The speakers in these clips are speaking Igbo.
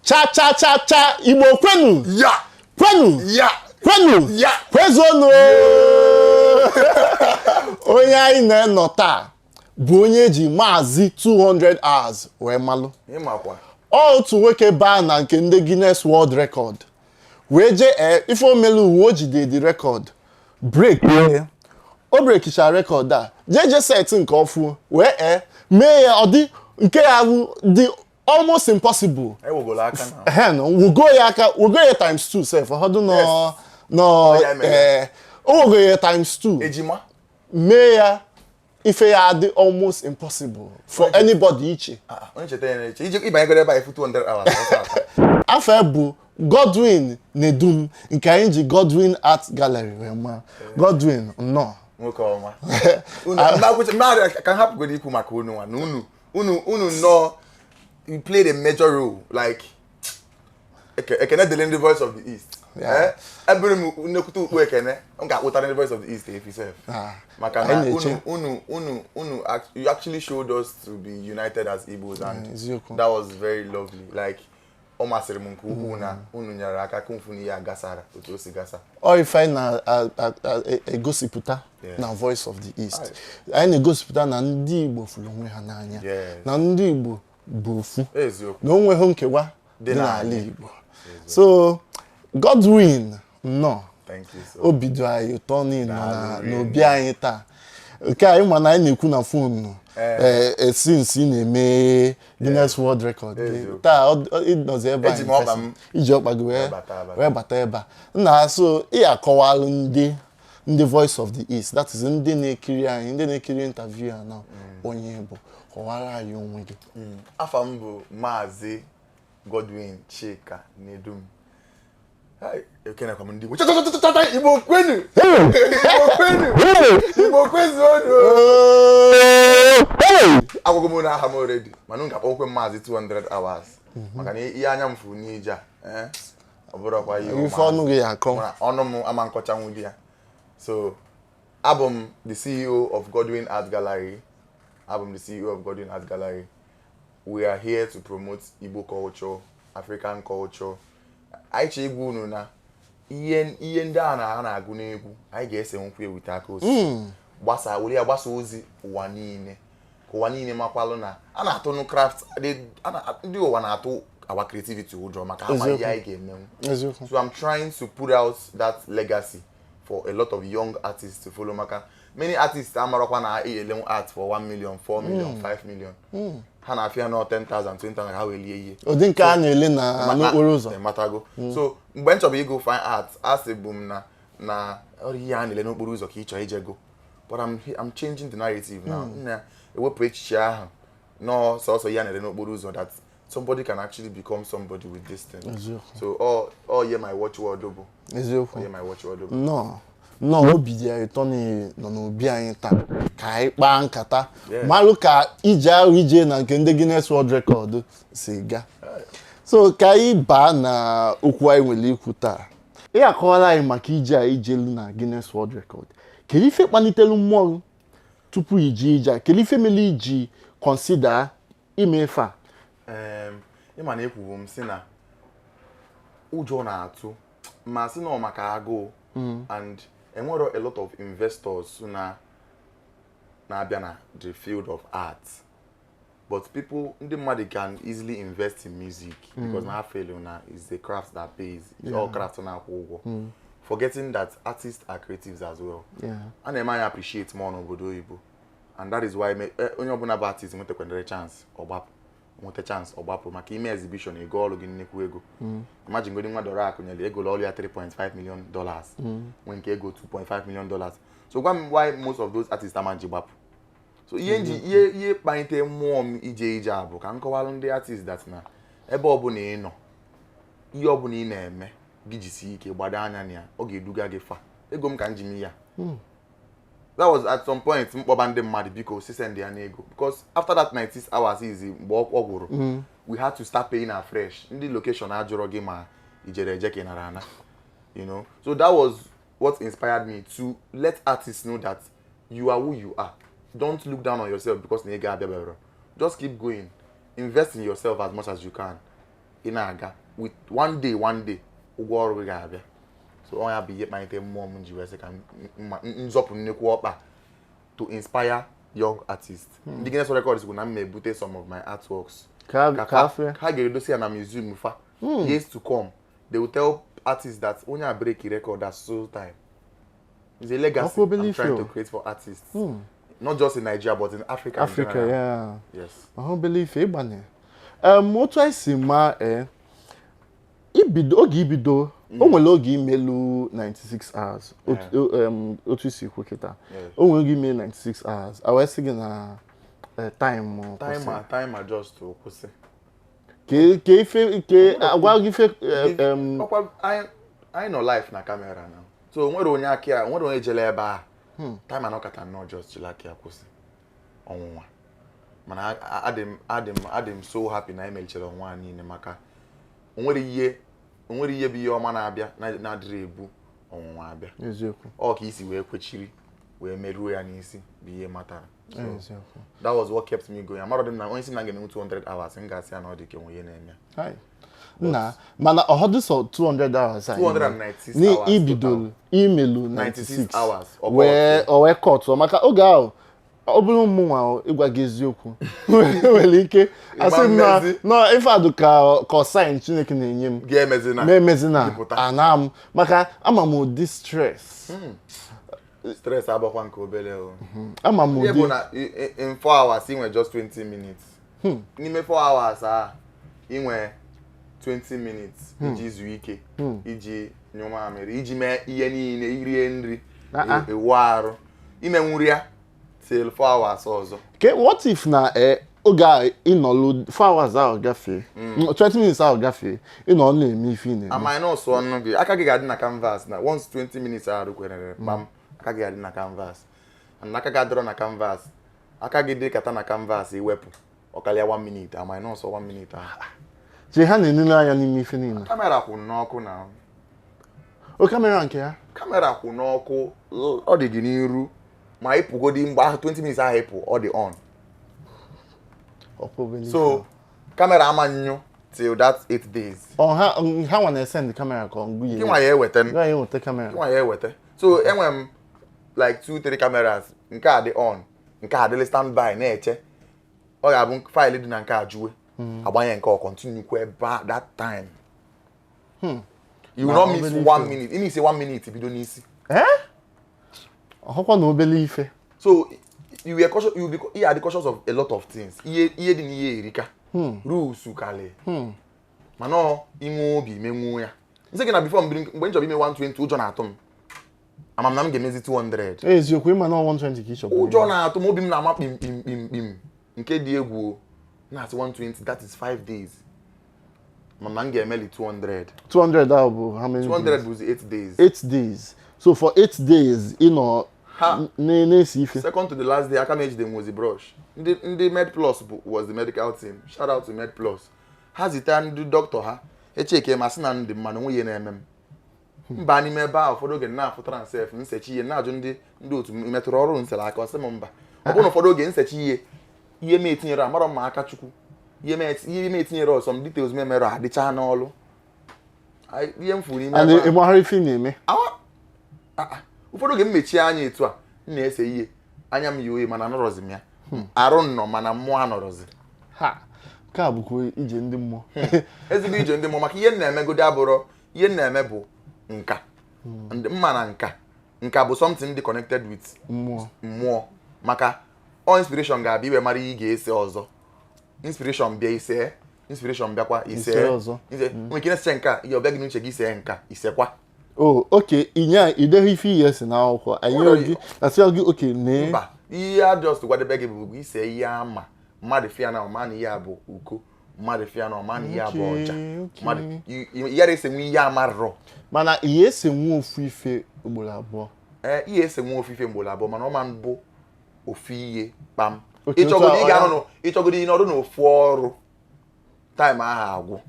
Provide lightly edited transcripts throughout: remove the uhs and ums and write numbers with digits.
cha cha cha cha Igbo kwenu ya kwenu ya kwenu ya kwezonu onye anyị na-enọ taa bụ onye ji maazi 200 hours wee malụ ịmakwa otu nwoke baa na nke ndị Guinness World Record wee jee ife omelu uwe o jide the record break o brekichara record a jee set nke ọfụ wee mee ya ọ dị nke ya dị almost impossible. Ewogolo aka na. Wugo ya times 2 sef. Ọdụ owogo ya times 2. Ejima. Mee ya ife ya dị almost impossible for anybody iche. Onye cheta ya na-eche. Ịbanye gode ebe a 200 hours. Afọ bụ Godwin Nedum nke anyị ji Godwin Art Gallery wee ma. Godwin nnọọ. Nwoke ọma. Unu kan hapụgodi ikwu maka unu nwa na unu nnọọ you played a major role, like Ekene dealing the voice of the East. Every nekutu ukwu Ekene, unga utara the voice of the East if yourself. Makana you actually showed us to be united as Igbos, and that was very lovely. Like omasiri munku unu nyara aka kumfuni ya gasara otosi gasa. Or if I na a gosiputa na voice of the East. I na gosiputa na ndị Igbo fulu onwe ha n'anya. Na ndị Igbo bufu na onweghị nkewa dị n'ala Igbo. So Godwin no obido anyị ụtọ niile n'obi anyị taa nke anyị ma na anyị na-ekwu na fonu since ị na-eme Guinness World Record taa ịnọzi ebe anyị iji ọkpa gị wee bata ebe a nna so ị akọwalụ ndị voice of the East, that is ndị na-ekiri anyị ndị na-ekiri interview a na onye bụ kọwara anyị onwe gị. Afa m bụ Maazị Godwin Chika Nedum. Ekene kwa ndị Igbo kwenu. Igbo kwezonu. Agwagwo m na aha m already. Mana nka kpọkwe Maazị 200 hours. Maka na ihe anya m furu n'ije a. Ọ bụrụ kwa ihe ife ọnụ gị akọ. Ọnụ m ama nkọcha nwudi ya. So, I'm the CEO of Godwin Art Gallery. We are here to promote Igbo culture, African culture. Aichi Igbo unu na ihe ndị a na-agụ n'egwu anyị ga-ese nkwu ewute aka osisi gbasa ozi ụwa niile ka ụwa niile makwalụ na a na-atụ nụ craft ndị ụwa na-atụ our creativity ụjọ maka ama ihe anyị ga-emenwu. So I'm trying to put out that legacy for a lot of young artists to follow maka many artists amarakwa na ele art for 1 million, 4 million, 5 million. Ha na-afịa na 10,000, 20,000 ha wee lie ihe. Ụdị nke a na-ele na n'okporo ụzọ. Matago. So mgbe m chọrọ ịgo fine art, asịbụ m na ihe a na-ele n'okporo ụzọ ka ị chọọ ijego. But I'm changing the narrative now. Ewepụ echiche ahụ no sọsọ ihe a na-ele n'okporo ụzọ that somebody can actually become somebody with this thing. So all my watchword bụ. Eziokwu. My watchword bụ. No, obi dị anyị tọ nọ n'obi anyị taa ka anyị kpaa nkata malụ ka ije ahụ ije na nke ndị Guinness World Record si ga. So ka anyị baa na okwu anyị nwere ikwu taa ị akọwala anyị maka ije a ijelu na Guinness World Record. Kedu ife kpalitelu mmụọ tupu ije a? Kedu ife mere iji consider ime ife a? Ịma na ekwubu m si na ụjọ na-atụ ma si na maka agụụ and enwere a lot of investors na-abịa na the field of art, but ndị mmadụ can easily invest in music because na failure na is the craft that pays. All craft na-akwụ ụgwọ, forgetting that artists are creatives as well. A na-eme anyị appreciate more n'obodo oyibo, and that is why onye ọbụla bụ artist nwetakwendere chance ọgbapụ maka ime exhibition ego ọlụ gị nnekwu ego. Imagine ngodi nwa dọrọ akụ nyere ego ọlụ ya $3.5 million when nke ego $2.5 million. So gwa m why most of those artists ama nji gbapụ. So ihe kpalite mmụọ m ije a bụ ka m kọwalụ ndị artists that na ebe ọbụla ị nọ ihe ọbụla ị na-eme gị jisi ike gbado anya na ya ọ ga-eduga gị fa ego m ka m ji m ya. That was at some point mkpọba ndị mmadụ biko si send ya n'ego because after that 96 hours izi mgbe ọ gwụrụ we had to start paying afresh. Ndị location ajụrụ gị ma ijere eje ka ị nara ana, you know. So that was what inspired me to let artists know that you are who you are. Don't look down on yourself because na ego abịa bịara. Just keep going. Invest in yourself as much as you can. ị na-aga with one day ụgwọ ọrụ gị ga-abịa so ọ ya bụ ihe kpalitere mmụọ m ji wee sị ka nzọpụ nnekwu ọkpa to inspire young artists. The Guinness World Record is going to ebute some of my artworks. Ha ga-edosi ya na museum fa. Years to come, they will tell artists that onye break the record at so time. It's a legacy I'm trying to create for artists. Not just in Nigeria, but in Africa. Africa, yeah. Yes. I don't believe it, man. What I see, ma, Ibido, onwere imelu 96 hours. Otu isi kweketa. Onwere ime 96 hours. I was thinking na time just to kwụsị. Agwa ife I know life na camera now. So nwere onye akia, nwere onye jele ebe a. Time anọkata no just chilaki akwụsị. Ọnwụnwa. Mana adim so happy na emelichara ọnwa niile maka onwere ihe bụ ihe ọma na-abịa na-adịrị ebu ọnwụnwa abịa. Eziokwu. Ọ ka isi wee kwechiri wee meruo ya n'isi bụ ihe matara. So that was what kept me going. Amara dem na onye si na ga-eme 200 hours m ga-asị na ọ dị ka onwe ihe na-eme. Hai. Na mana ọhọdụ so 200 hours. 296 hours. Ni ibidolu imelu 96 hours. Wee cut maka oge ahụ ọ bụrụ mụnwa ịgwa gị eziokwu nwere ike asị m na ife adụ ka sign Chineke na-enye m ga-emezina anam maka ama m ụdị stress abakwa nke obele o ama m ụdị bụ na in 4 hours inwe just 20 minutes n'ime 4 hours inwe 20 minutes iji zuo ike iji nyụma amịrị iji mee ihe niile irie nri ewu arụ ime nwuri ya till 4 hours ọzọ. Okay, what if na oge a ịnọlụ 4 hours ahụ gafee 20 minutes ahụ gafee ịnọ na-eme ife na-eme. Ama ịnọ sụọ ọnụ gị aka gị ga-adị na canvas na once 20 minutes ahụ kwerere kpam aka gị ga-adị na canvas and aka gị adịrọ na canvas aka gị dị kata na canvas iwepụ ọkalịa 1 minute ama ịnọ sụọ 1 minute ahụ. Je ha na-enene anya n'ime ife niile. Kamera kwụ n'ọkụ na o kamera nke ya kamera kwụ n'ọkụ ọ dị gị n'iru ma ịpụgodi mgbe ahụ 20 minutes ahụ ịpụ ọ dị on. So camera ama nyo till that 8 days. Ha wana send the camera ka ngụ ye. Kinwa ya eweta m. Ya eweta camera. Kinwa ya eweta. So enwe m like 2-3 cameras nke a dị on nke a dị standby na-eche. Ọ ga-abụ file dị na nke a juwe. Agbanye nke ọ continue kwe that time. You will not miss 1 minute. Ini say 1 minute bido n'isi. Ọkwa na obele ife. So you are cautious of a lot of things. Ihe dị n'ihe erika. Rules ukale. Mana ime obi menwu ya. Nse na before mgbe njobi ime 120 ụjọ na-atụ m. Ama m na m ga-emezi 200. Eziokwu ịma na 120 ka ịchọ. Ụjọ na-atụ m obi m na-ama pim. Nke dị egwu na-atụ 120 that is 5 days. Mama m ga-emeli 200. 200 ahụ bụ how many 200 was 8 days. 8 days. So for 8 days, na-esi ife. Second to the last day, aka m ejide m ozi brush. Ndị Med Plus was the medical team. Shout out to Med Plus. Ha zita ndị doctor ha. Echeke ma sị na ndị mmanụ nwunye na-eme m. Mba n'ime ebe ahụ ụfọdụ oge na-afụtara nsef nsechi ihe na-ajụ ndị otu metụrụ ọrụ nsela aka ọsị m mba. Ọ bụrụ na ụfọdụ oge nsechi ihe m etinyere amara m aka Chukwu. Ihe m etinyere ọsọ m details m emere adịcha n'ọlụ. Ihe m furu ime ebe. Ịgbagharị ife na-eme. Ụfọdụ oge m mechie anya etu a m na-ese ihe anya m yi mana anọrọzi m ya arụ nnọ mana mmụọ anọrọzi nke a bụkwa ije ndị mmụọ ezigbo ije ndị mmụọ maka ihe na-emegodi abụrụ ihe na-eme bụ nka mma na nka bụ something dị connected with mmụọ maka all inspiration ga-abịa iwe mara ihe ị ga-ese ọzọ inspiration bịa ise inspiration bịakwa ise ọzọ nwere ike na-eche nka ihe ọbịa gị n'uche gị ise nka isekwa okay ideghị ife ihe si n'akwụkwọ anyị asị gị okay nee mba ihe a just gwadebe gị bụ ise ihe ama mmadụ fịa na ọma na ihe a bụ uko mmadụ fịa na ọma na ihe a bụ ọja mmadụ yara esenwe ihe amarọ mana ihe esenwe ofu ife ugboro abụọ ihe esenwe ofu ife ugboro abụọ mana ọma mbụ ofu ihe kpam ịchọgodi ị nọrụ n'ofu ọrụ time ahụ agwụ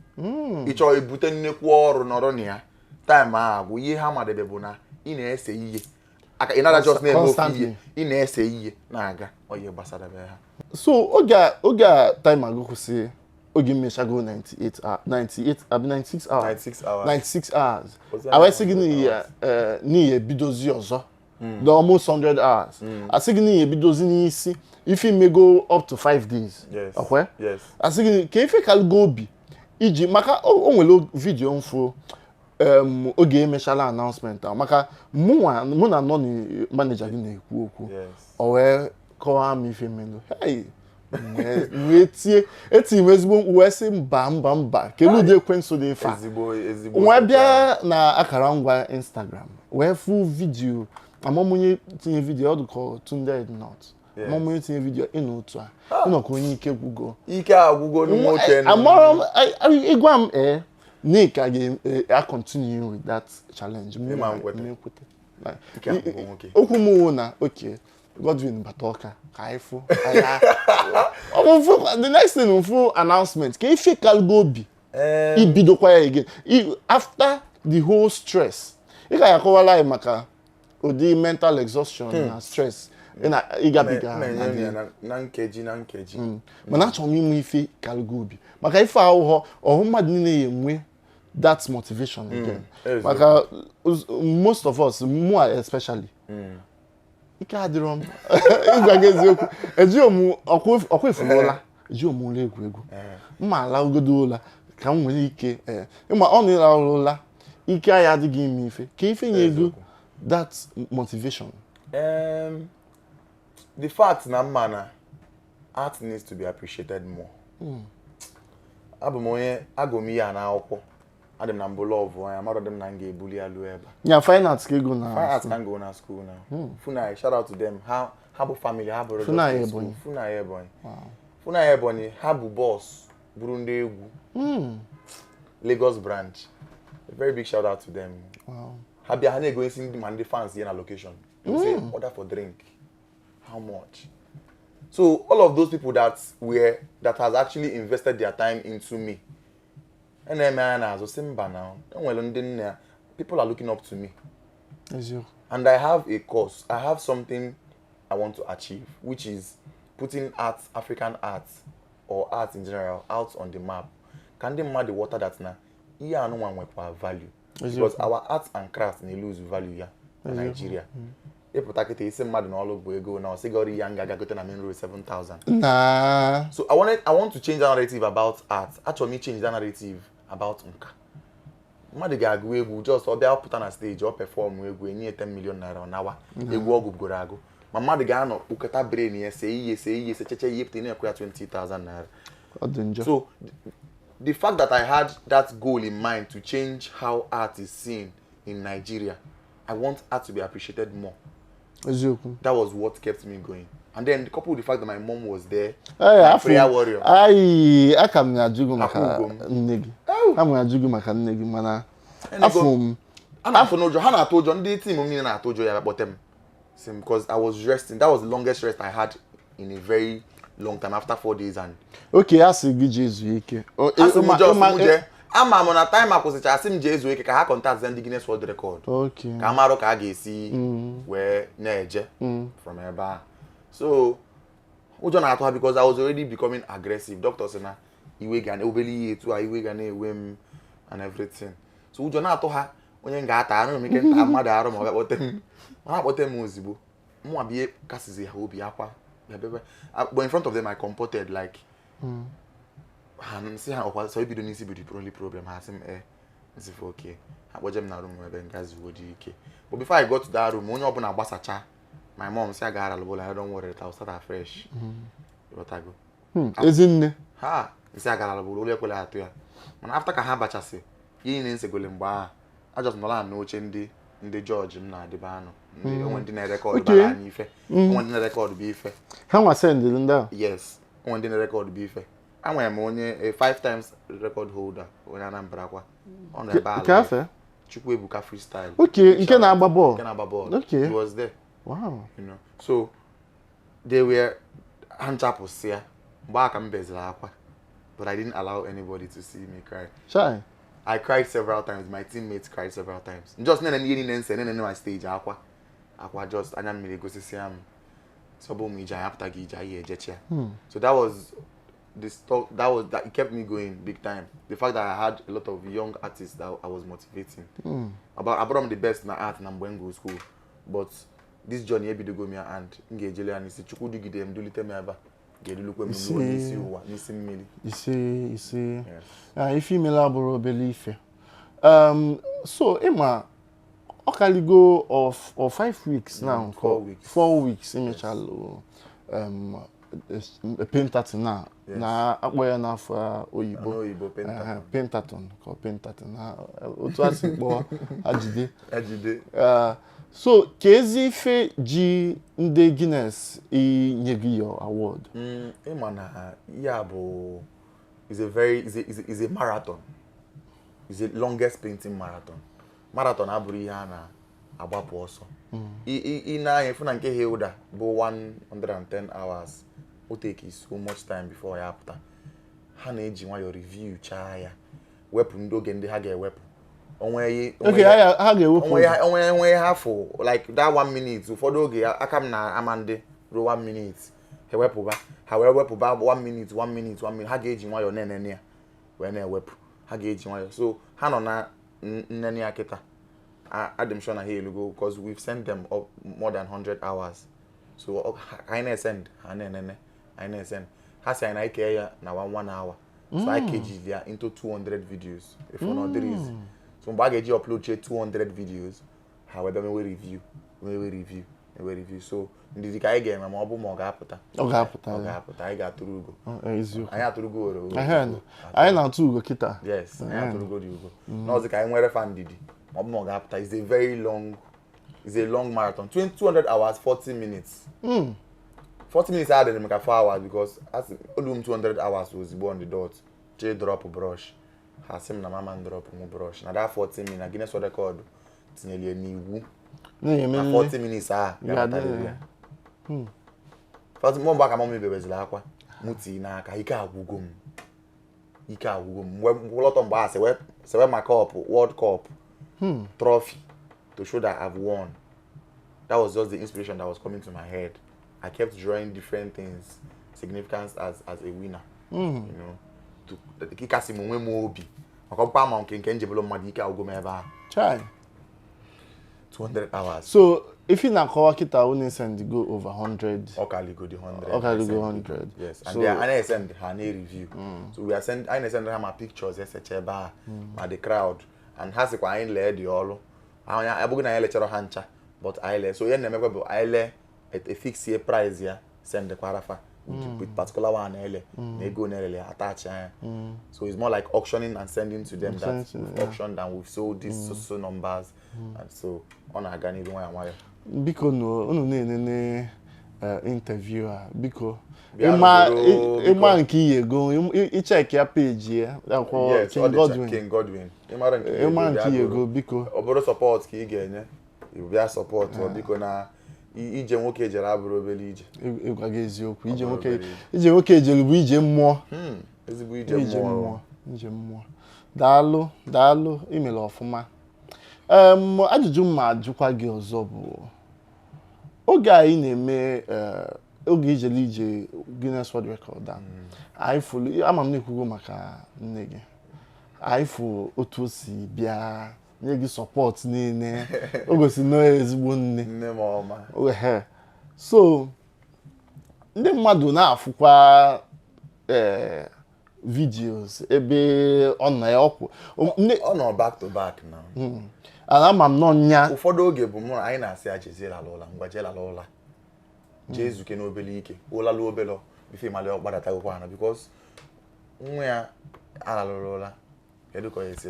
ịchọ ebute nnekwu ọrụ nọrọ na ya time agwụ ihe ha madebe bụ na ị na-ese ihe aka ị nara just na-eme ofu ihe ị na-ese ihe na-aga onye gbasara be ha so oge a time agụ kwụsị oge mmesha go 98 hours 96 hours 96 hours I was saying ni bidozi ọzọ the almost 100 hours I say ni bidozi ni isi if you may go up to 5 days okay yes I say ka ife kal go bi iji maka o nwere video mfo oge emechala announcement maka mụ na nọ ni manager gị na-ekwu okwu o wee kọwaa m ife melu hey eti ezigbo wee sị mba kelu dị ekwensu dị fa wee bịa na akara ngwa Instagram wee fụ video amamunye tinye video ọ dụkọ Tunde not amamunye tinye video ịnụ otu a ịnọkọ onye ike agwụgo n'oke amara ịgwa m Nick I continue with that challenge okwu m na okay Godwin Batoka kaifu the next thing full announcement ka ife kal go bi ibidokwa ya again after the whole stress ị ga yakọwala maka odi mental exhaustion na stress ina igabiga na nkeji mana achọrọ m ime ife kal go bi maka ife ahụhọ ọhụ mmadụ niile enwe that motivation again maka most of us more especially ike adịrọ m ịgwa gị eziokwu eji omu ọkwa efuola eji omu ụlọ egwu mma ala ugodo ụla ka m nwere ike ịma ọ na-ịla ụla ike anyị adịghị ime ife ka ife nye ego that motivation the fact na mma na art needs to be appreciated more abụ m onye agụm ya na akwụkwọ adị m na mbụ love anya mara dem na nga ebuli alu ebe ya fine arts ka go na fine arts can go na school now Funai shout out to them how family ha bụrụ Funai Ebonyi Funai Ebonyi ha bụ boss bụrụ ndị egwu Lagos branch a very big shout out to them ha bịa ha na-ego isi ndị ma ndị fans here na location they say order for drink how much so all of those people that has actually invested their time into me and then now people are looking up to me. And I have a course. I have something I want to achieve, which is putting art, African art, or art in general, out on the map. Can they map the water that now? Yeah, no one will value. Because our arts and crafts they lose value here in Nigeria. If you say mad all over go now, say got young guy got na main road 7,000. Nah. So I want to change the narrative about art. Actually, change the narrative about nka. Mmadụ ga-agụ egwu just ọ bịa pụta na stage ọ perform egwu enye 10 million naira on hour egwu ọgụ goro agụ ma mmadụ ga-anọ kpokọta brain ya see ihe secheche ihe pụta na-ekwu ya 20,000 naira. So the fact that I had that goal in mind to change how art is seen in Nigeria, I want art to be appreciated more. That was what kept me going. And then coupled with the fact that my mom was there, prayer warrior. I come na jugu maka nnegi. I'm na jugu maka nnegi mana. Afum. Ana for no jo. Hana told John the team me na told you about them. Because I was resting. That was the longest rest I had in a very long time after 4 days and. Okay, I see Jesu ike. Ama mo na time akwụsịcha asị m Jesu ike ka ha contact the Guinness World Record. Okay. Ka amarụ ka a ga-esi wee na-eje from ebe a. So, ụjọ na-atụ ha because I was already becoming aggressive. Doctor sị na iwe ga na-obeli ihe etu a iwe ga na-ewe m and everything. So ụjọ na-atụ ha onye ga-ata arụ m ike nta mmadụ arụ ma ọ bịakpọte m. Ma ha kpọte m ozigbo. Mụ abịa kasịzi ha obi akwa. But in front of them I comported like and see how so ibido n'isi bụ the only problem ha sị m nsi for okay. Ha kpọje m na room ebe ngazi wodi ike. But before I got to that room onye ọbụla gbasacha. My mom said, I got a little, I don't worry, I'll start afresh. What I go? Isn't ha? He said, I got a little, and after I have a chassis, you didn't say, I just know in the George, and the bano. When the record, when the record be fair. How was sending that? Yes, when the record be fair. I am only a 5 times record holder when I'm Braqua on the bar. Cafe? Chukwebuka freestyle. Okay, you can have a ball. Okay, he was there. Wow. You know, so they were handchapos here, but I didn't allow anybody to see me cry. Shy. I cried several times. My teammates cried several times. Just then my stage aqua just and I'm go see so that was it kept me going big time. The fact that I had a lot of young artists that I was motivating. I brought the best in art and when go school, but this journey ebido go me and ngejele and isi chukwu digide em dulite me aba gedulukwe me no n'isi ụwa n'isi mmiri. Isi if email abụrụ obele ife. So Emma okaligo of 5 weeks now. 4 weeks. 4 weeks imechalo Pentaton na akpọ ya n'afọ oyibo Pentaton ka Pentaton na otu asị kpọ ajide. So kezi ife ji ndị Guinness inye gị your award? Emana ya bụ is a marathon. It's the longest painting marathon. Marathon abụrụ ihe a na-agbapụ ọsọ. Ị na-anya efu na nke Hilda bụ 110 hours. O take so much time before ya apụta. Ha na-eji nwayọ review chaa ya. Wepụ ndị oge ndị ha ga-ewepụ. Onwe half like that 1 minute. Ụfọdụ oge aka m na amande ruo 1 minute. Ha wepụba 1 minute. Ha ga-eji nwayọ na-enene ya. Wee na-ewepụ. Ha ga-eji nwayọ. So ha nọ na nnene ya kịta. I'm sure na ha elugo because we've sent them up more than 100 hours. So I na-send ha na-enene. Ha say na ike ya na 1 hour. So I kg ya into 200 videos. If not there is. So mgbe a ga-eji upload 200 videos, ha webe me review. So ndị ka anyị ga-eme ma ọ bụ ma ọ ga-apụta. Anyị ga-atụrụ ugo. Anyị atụrụ ugo. Anyị na-atụ ugo kịta. Yes, anyị atụrụ ugo dị ugo. N'ọzọ ka anyị nwere fan didi. Ma ọ bụ ma ọ ga-apụta. It's a long marathon. 200 hours, 40 minutes. 40 minutes harder than 4 hours because as only 200 hours was on the dot. J drop brush. Hasim na mama drop mu brush. Na that 40 minutes na Guinness World Record tinyeli eniwu. Na 40 minutes ya batale. Fast mo ba ka mo me bebezila akwa. Muti na aka ike agwugo m. We lot of ba se we my cup, World Cup. Trophy to show that I've won. That was just the inspiration that was coming to my head. I kept drawing different things, significance as a winner. You know, to the kikasi mwe mobi. Makompa ma nke njebelo mmadu ike agwugo m ebe a. Chai. 200 hours. So if you na kowa kita only send go over 100. Okali go the 100. Okali go 100. Yes. And so, I send her review. So we are send her my pictures cheba at the crowd and has a kwine led the all. I bugu na lecture hancha but I le so yen na mekwe I le a fixed year price here send the quarafa with particular one ele they go nearly attach so it's more like auctioning and sending to them that we've auctioned and we've sold these so numbers and so on agani even why biko no unu na interviewer biko Emma nke yego I check your page ya yes, King Godwin Emma nke yego biko obodo support ka I ga-enye you be support biko na ije nwoke jere abụrụ obele ije ịgwa gị eziokwu ije nwoke ejelu bụ ije mmụọ ezigbo ije mmụọ daalụ imele ọfụma ajụjụ mma ajụkwa gị ọzọ bụ oge anyị na-eme oge ije Guinness World Record anyị fụlụ ama m na-ekwugo maka nne gị anyị fụ otu o si bịa nye gị support niile o gosi na ezigbo nne m ọma so ndị mmadụ na-afụkwa videos ebe ọ nọ ya ọkwụ ọ nọ back to back na ala ma m nọ nya ụfọdụ oge bụ mụ anyị na-asị ajezela ụla ngwajela ụla jezuke n'obele ike ụlalụ obelo bife mali ọkpadatagokwa na because nwa ya alalụla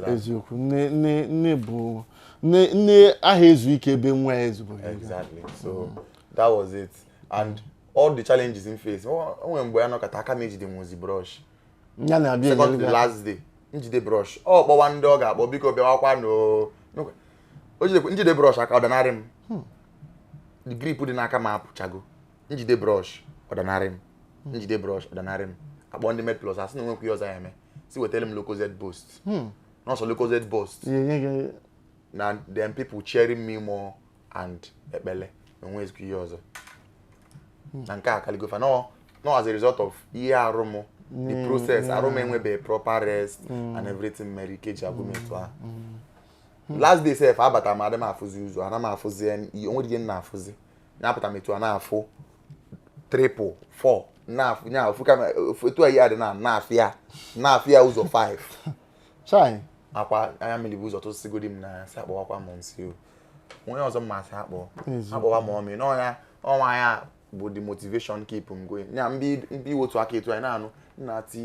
eziokwu nne bụ nne aha ezu ike ebe nwa ya ezugbo exactly so that was it and all the challenges in face onwe mgbe ya nọkọta aka m ejide nwozi brush ya na-abịa second to last day njide brush ọ kpọwa ndị ọ ga-akpọ biko bịawakwa no njide brush aka ọdanarị m the grip dị n'aka m apụchago njide brush ọdanarị m akpọ ndị med plus asị na onwekwu ihe ọzọ ya eme si wetele m Local-Z boost not so Local-Z boost na then people cheering me more and ekpele onwezikwu ihe ọzọ na nke a kaligofa no as a result of ihe arụ m the process I don't mean be proper rest and everything Mary Keji Agumeto. Last day say if abata madam afuzi uzu ana ma afuzi en onwe die na afuzi na apata metu ana afo triple 4 na nya afu ka etu ayi ade na afia uzo 5 chai akwa anya meli uzo to sigodi m na se akpo akwa monsi o onye ozo ma se akpo wa mo mi no ya onwa ya bụ the motivation keep m going nya mbi wotu aka etu anyị na-anụ na ati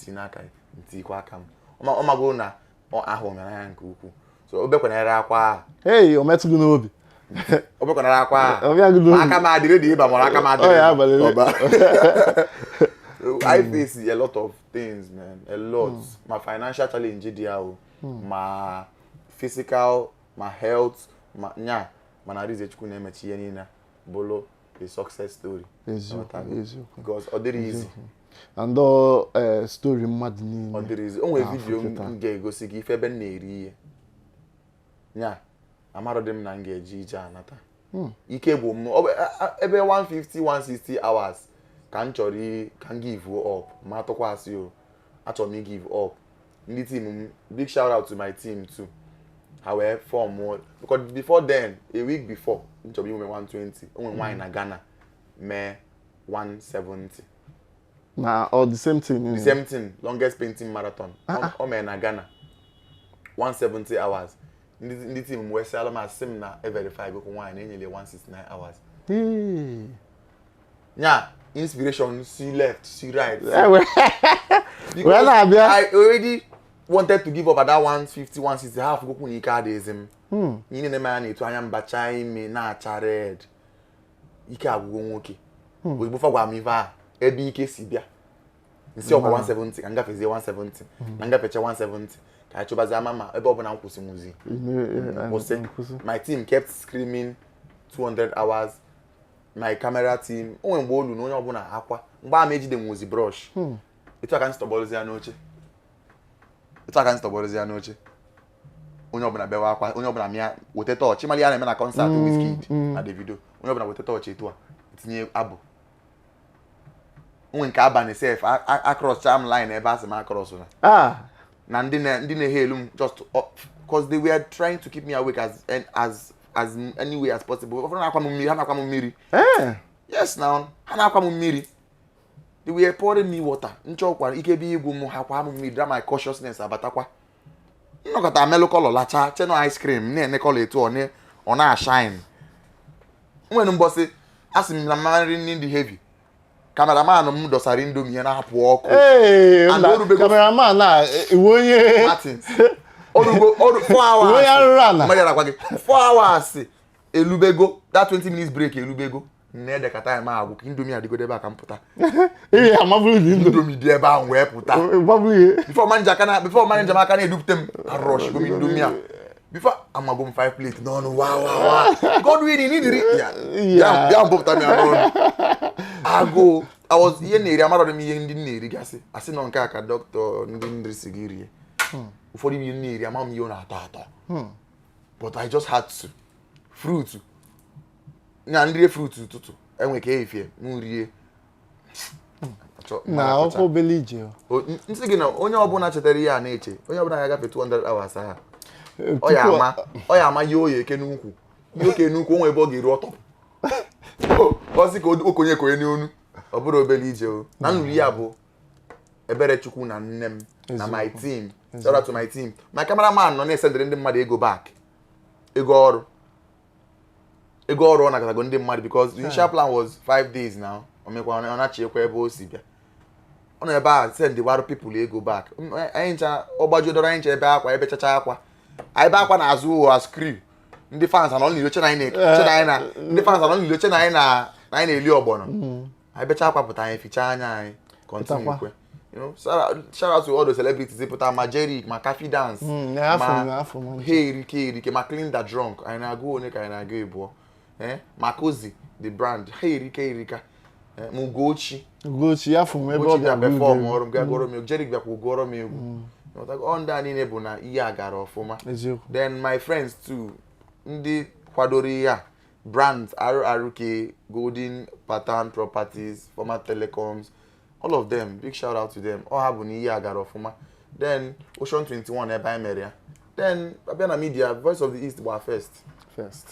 n'aka nti kwa aka m ọmago na ahụ m ya nke ukwu so obekwanara akwa hey o metugo n'obi obekwanara akwa aka m adịrị dị ịba mara aka m adịrị ya abalị I face a lot of things, man, a lot. My financial challenge dị my physical, my health, my mana rize chukwu na-emechi ihe niile bolo a success story because ọ dịrị easy and story mmadụ niile ọ dịrị easy o nwere video m ga-egosi gị ife ebe m na-eri ihe nya amarọdị m na m ga-eji ije anata ike bụ m ebe 150 160 hours ka m chọrọ ka m give up ma atụkwasị o achọrọ m give up ndị team m big shout out to my team too. However, form more because before then, a week before, we were 120. Only wine in Ghana, me 170. Nah, all the same thing. The same thing, longest painting marathon. Me in Ghana, 170 hours. In the team, we sell them as same na verify go wine nearly 169 hours. Yeah, inspiration. See left, see right. Because I already wanted to give up at that 150, 160, half go kun ika dezim. Yini ne man etu anya mbacha ime na acha red. Ike agwugo nwoke. We bofa gwa mi va ebe ike si bia. Nsi okwa 170, kanga fezi 170. Nanga peche 170. Ka chobaza mama ebe obuna nkwusi muzi. My team kept screaming 200 hours. My camera team, onwe mgbe olu na onye obuna akwa. Mgbe am ejide muzi brush. Etu aka nstobolozi ya n'oche. Onye ọbụla bewa akwa onye ọbụla mịa wete touch mali ya na-eme na concert Wizkid na Davido onye ọbụla wete touch etu a tinye abụ onwe nke abani sef across charm line ebe asị m across na ndị na-ehelu m just because they were trying to keep me awake as any way as possible. Ha na-akwa m mmiri yes now ha na-akwa m mmiri. They were pouring me water. Nchokwa ike bi igwu m ha kwa m mmiri dra my consciousness abatakwa. Nnọkọta melo color lacha cheno ice cream na-ene color etu ọ na-shine. Nwere mbosi asị m na mmiri ndị heavy. Cameraman m dosara indomie ya na-apụ ọkụ. Cameraman na iwe onye Martins. Orugo 4 hours. Onye arụrụ na. Mmadụ akwa gị 4 hours elubego that 20 minutes break elubego. Ne de kata ma agụ indomie adigo debe aka mpụta. Amabulu di indomie di ebe ahụ wee pụta. Before manager aka na edupute m rush go indomie. Before amago m 5 plate no wow. Godwin ni diri ya mpụta mi arụ. Ago I was ihe na-eri amarọ m ihe ndị na-eri gasị. Asị nọ nke aka doctor ndị ndri sigiri. Ụfọdụ ihe na-eri ama m ihe na-atọ. But I just had to fruit. Na ndrie fruit ụtụtụ enwe ka efie m rie na ọkụ belije nsị gị na onye ọbụla chetara ihe a na-eche onye ọbụla ga-agafe 200 hours ha ọ ya ama ihe oye eke n'ukwu ihe oke n'ukwu onwe ebe ọ ga-eru ọtọ ọsị ka okonye konye n'onu ọ bụrụ obele ije o na nruri ya bụ ebere chukwu na nne m na my team shout out to my team my cameraman nọ na-esendere ndị mmadụ ego ọrụ ọ nakọtago ndị mmadụ because the initial plan was 5 days now o mekwa ọ na-achịkwa ebe o si bịa ọ nọ ebe a send the water people ego back anyị ncha ọgbajudoro anyị ncha ebe akwa ebe chacha akwa ebe akwa na-azụ ụwa screw ndị fans anọ n'iloche na anyị na-eli ọgbọnọ anyị becha akwa pụta anyị ficha anya anyị continue kwe shout out to all the celebrities pụta ma Jerry ma Kafi Dance ma Erike ma Clean the Drunk anyị na-agụ one ka anyị na-agụ ịbụọ Makozi the brand Erika Mugochi ya fụ ebe ọ bịa perform ọrụ ga goro m Jerry bịakwa goro m egwu onda niile bụ na ihe agara ọfụma then my friends too ndị kwadoro ihe a brands, RRK, Golden Pattern Properties, former Telecoms, all of them, big shout out to them. All have a year ago former. Then Ocean 21 by Meria. Then Abena Media, Voice of the East were first.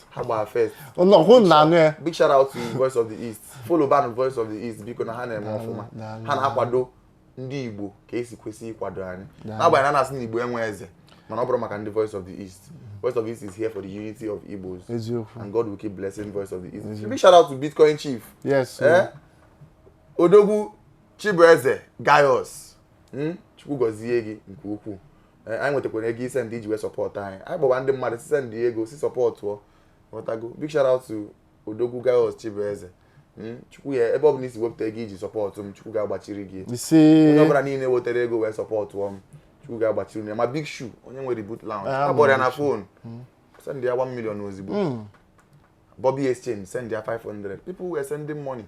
How about first? Oh no, big shout out to Voice of the East. Follow band Voice of the East because na hana emo former. Hana akwado ndị Igbo ka esi kwesị ikwado anyị. Na agba na asị Igbo enwe eze. Mana ọ bụrụ maka ndị Voice of the East. Voice of the East is here for the unity of Igbos. And God will keep blessing Voice of the East. Big shout out to Bitcoin Chief. Yes. Odogwu Chibueze Gaius. Chukwu gozie gị nke ukwuu. Anyị nwetakwana ego send iji we support anyị. Anyị gbaba ndị mmadụ send ego si support ọ. Watago. Big shout out to Odogwu Gaius Chibueze. Chukwu ya ebe ọ bụla isi wepụta ego iji support m, Chukwu ga-agbachiri gị. Onye ọbụla niile wetara ego wee support m, Chukwu ga-agbachiri ya. Ma Big Shoe, onye nwere boot lounge, akpọrọ ya na phone. Send ya 1 million ozigbo. Bobby Exchange, send ya 500. People were sending money.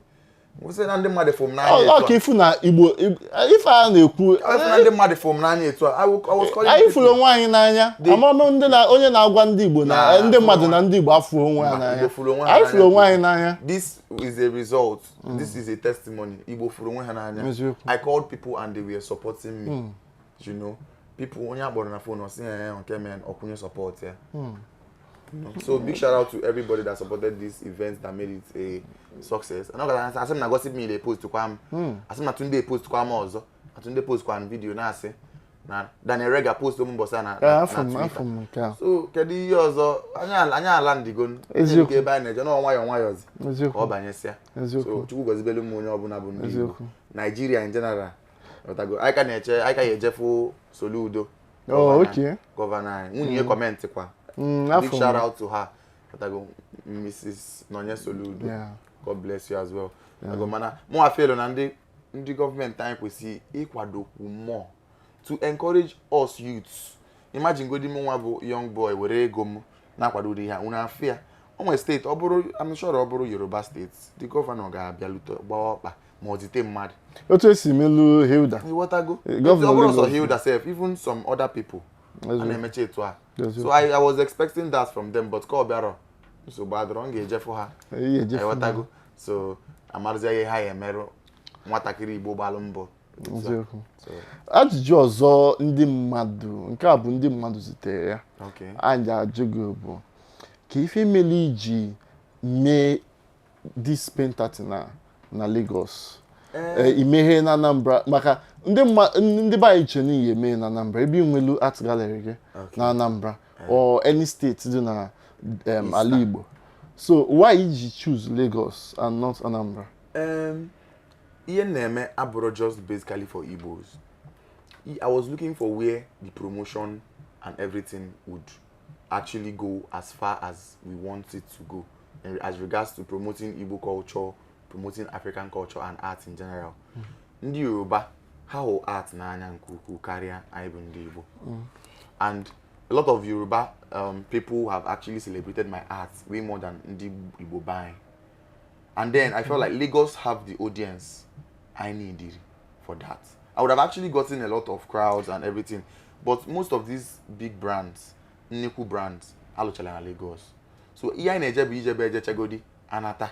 We say na ndị mmadụ from n'anya etu. Okay, ifu na Igbo if a na-ekwu na ndị mmadụ from n'anya etu. I was calling anyị fụrụ onwe anyị n'anya. Amama ndị na onye na-agwa ndị Igbo na ndị mmadụ na ndị Igbo afụ onwe ha n'anya. Anyị fụrụ onwe anyị n'anya. This is a result. This is a testimony. Igbo fụrụ onwe ha n'anya. I called people and they were supporting me. You know, people onye akpọrọ na phone osi okay man, okunye support ya. So big shout out to everybody that supported this event that made it a success. And I said na gossip me dey post to kwam. I said na Tunde post kwam ozo. Tunde post kwam video na say na Daniel Rega post o mbosa na. So kedi ihe ozo anya land go. Nke ebe anyị na-eje na nwayọ zi. Ka ọ banyesia. So Chukwu gozibelu m onye ọbụla bụ ndị Igbo. Nigeria in general. I can ejefu Soludo. Oh, okay. Governor. Nwunye comment kwa. Big shout out to her. Mrs. Nonye Soludo. Yeah. God bless you as well. Mana mo afelo na ndị government time kwesi ikwado more to encourage us youths. Imagine godi mo nwa bụ young boy were ego m na kwado dị ha una afia. Onwe state I'm sure ọ bụrụ Yoruba state. The governor ga-abịa luto gbawa ọkpa ma odite mmadụ. Otu esi melu Hilda. Governor also Hilda self, even some other people. So I was expecting that from them, but call better. So bad wrong for her. So Amarze high mero nwatakịrị Igbo gbalụ mbọ. Ajụjụ ọzọ ndị mmadụ nke a bụ ndị mmadụ zitere ya. Okay. Anyị ajụgo bụ ka ife meli iji mee this painting na Lagos. Imeghe na Anambra maka ndị ba iche n'ihe eme na Anambra ebe nwelu art gallery gị na Anambra or any state dị na Ala Igbo. So why did you choose Lagos and not Anambra? Ihe na-eme abụrụ just basically for Igbos. I was looking for where the promotion and everything would actually go as far as we want it to go as regards to promoting Igbo culture, promoting African culture and art in general. Ndị Yoruba how art na anya nke ukwuu karịa anyị bụ ndị Igbo. And a lot of Yoruba people have actually celebrated my art way more than ndị Igbo buying. And then I felt like Lagos have the audience I needed for that. I would have actually gotten a lot of crowds and everything, but most of these big brands, nnukwu brands, alụchala na Lagos. So ihe anyị na-eje bụ ijebe ejechegodi anata.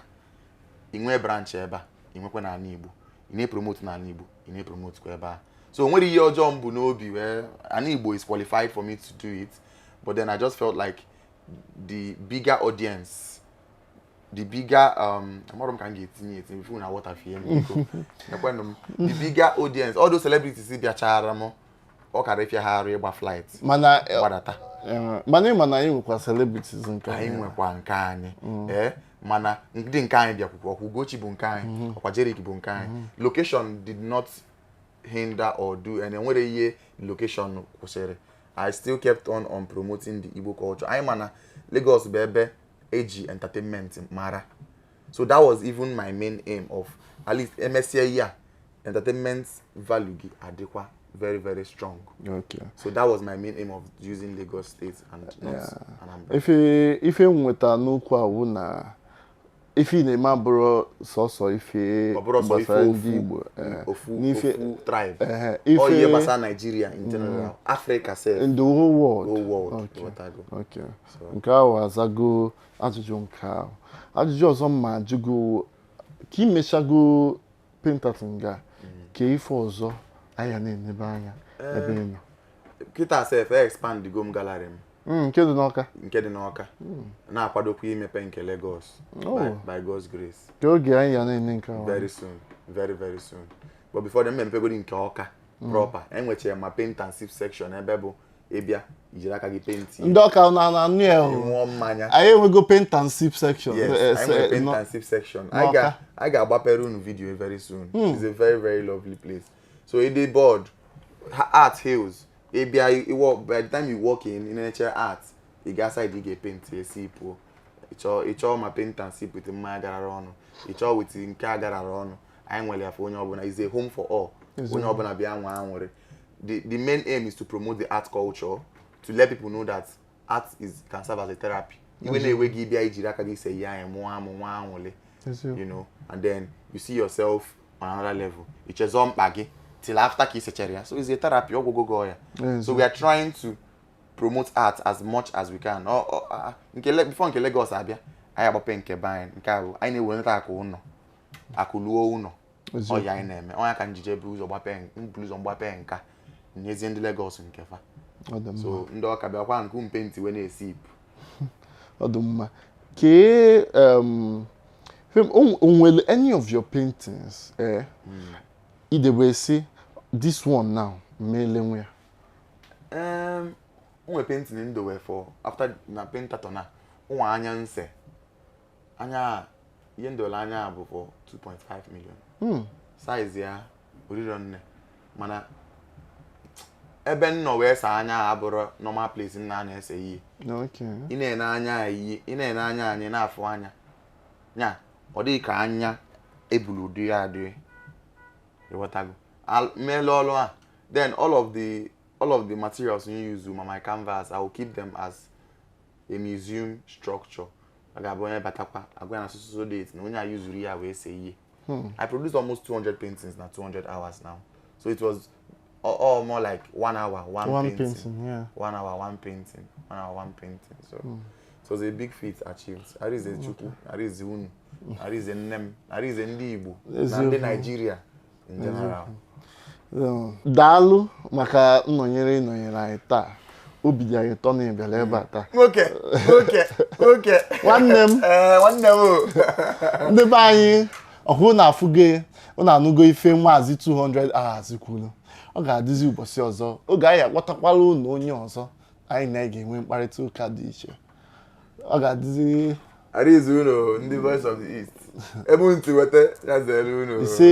Inwe branch ebe a, inwekwa na ala Igbo. Ine promote na ala Igbo, ine promote kwa ebe a. So nwere ihe ọjọọ mbụ n'obi where ala Igbo is qualified for me to do it, but then I just felt like the bigger audience, the bigger tomorrow can get in it if you know what I feel. The bigger audience, all those celebrities see their charamo or can if you hurry about flight. Mana wadata. Mana you kwa celebrities nka. Anyị nwekwa nke anyị. Mana ndị nke anyị bịakwukwa Ugochi bụ nke anyị, ọkwa Jerry bụ nke anyị. Location did not hinder or do and nwere ihe location kwụsịrị. I still kept on promoting the Igbo culture. I mana Lagos bebe AG entertainment mara. So that was even my main aim of at least MSC year entertainment value gi adekwa very very strong. Okay. So that was my main aim of using Lagos State and not Anambra. If nweta n'okwu awu na ife na-eme bụrụ sọsọ ife gbasara ndị Igbo ofu tribe ihe gbasara Nigeria in general Africa self in the whole world okay nke ahụ azago ajụjụ nke ahụ ajụjụ ọzọ mma ajụgo ka imechago Pinkerton ga ka ife ọzọ anya na-enebe anya ebe ị nọ kita self expand go m gallery m nke dị n'Awka na-akwadokwa imepe nke Lagos by God's grace ka oge anyị ya na-ene nke ahụ very soon very soon but before them mepegodi nke Awka proper enwechara ma paint and sip section ebe bụ ịbịa ijiri aka gị painti ndị Awka na anụ ya nwụọ mmanya anyị enwego paint and sip section paint and sip section I ga-agbapere unu video very soon it's a very lovely place so it dey board art hills by the time you walk in nature art you go outside you get paint you see po ịchọ ma paint and sip with mmanya garara ọnụ ịchọ with nke agarara ọnụ anyị nwere ya for onye ọbụla is a home for all onye ọbụla bịa nwa anwụrị the main aim is to promote the art culture to let people know that art can serve as a therapy even na-enwe gị bịa ijiri aka gị se ya nwa anwụrị you know and then you see yourself on another level ichezo mkpa gị till after ka isechara ya so it's a therapy ogwogogo ya so we are trying to promote art as much as we can before nke Lagos abịa anyị agbape nke baanyị nke ahụ anyị na-ewelata akụluo ụnọ ọya anyị na-eme ọnya ka njije bụ ụzọ mgbape nka nyezie ndị Lagos nke fa so ndị Awka bịakwa nke mpenti wee na-esip ọdụmma kee onwere any of your paintings idebe si this one now mele nwe ya onwe painting ndowe for after na Pinkerton na onwe anya nse anya ihe ndola anya bụ for 2.5 million size ya oriro nne mana ebe nnọ wee sa anya abụrụ normal place nna na-ese ihe ị na-ene anya anyị na-afụ anya nya ọ dị ka anya ebulu dị ya adị iwatago mele ọlụ a then all of the materials you use my canvas I will keep them as a museum structure aga onye batakwa agwa na so date na onye I use ya wee say ihe I produced almost 200 paintings na 200 hours now so it was all more like 1 hour one painting yeah 1 hour one painting 1 hour one painting so it was a big feat achieved arize chukwu arize unu arize nnem arize ndị Igbo na ndị Nigeria in general daalụ maka nnọnyere anyị taa obi dị anyị ụtọ na ịbịara ebe a taa oke nwanne m ndị be anyị ọhụrụ na-afụgo ụnụ anụgo ife maazị 200 hours kwuru ọ ga-adịzi ụbọchị ọzọ oge anyị akpọtakwala ụnụ onye ọzọ anyị na-enwe mkparịta ụka dị iche ọ ga-adịzi arize unu ndị Voice of the East ebe ntị weta ya zere unu ise